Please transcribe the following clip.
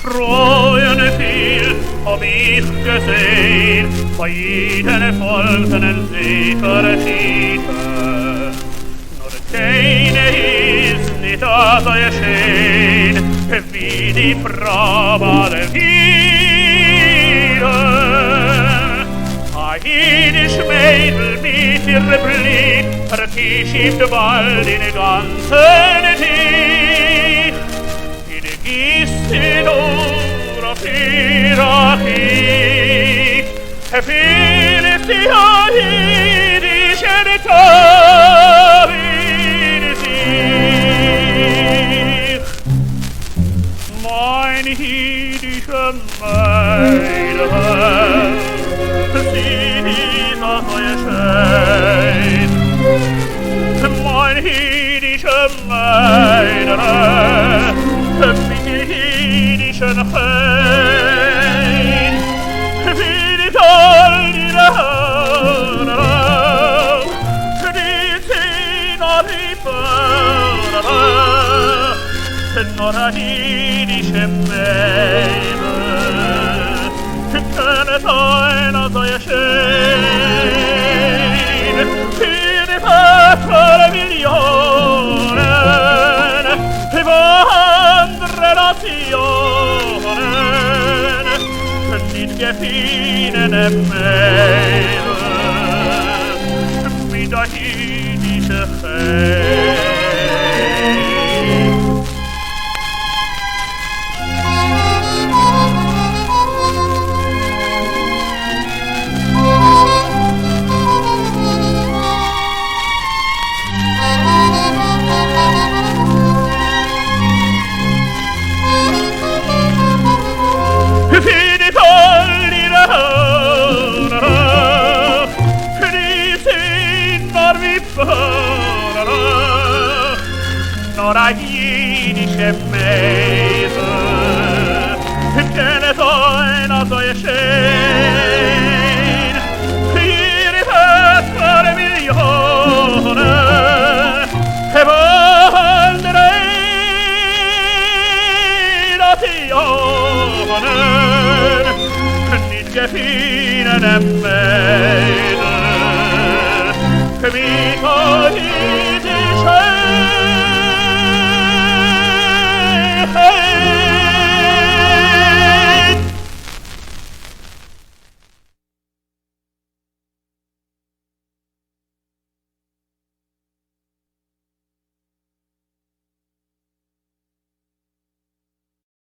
Freuen viel hab ich gesehen, bei jeden Volken sich verschieden. Nur keine ist nicht so schön, wie die Frau alle wieder. Ein jüdisch Mädel mit ihrem Blick vertieft bald in den ganzen Tisch. Gießt in Ura Pirachik, Philipp die Haidische Tag in sich. Mein jüdische Mädel, sie ist auch schön. Mein jüdische Mädel, mit jüdischen Fein, wie die goldene Haare, die Zehn auf die Fahre, nur ein jüdische Mädel, keine Teile so schön, für die Vater Millionen, Relationen nicht gefiedene Mädel wie der jüdische Feld. Nur ein jüdische Mädel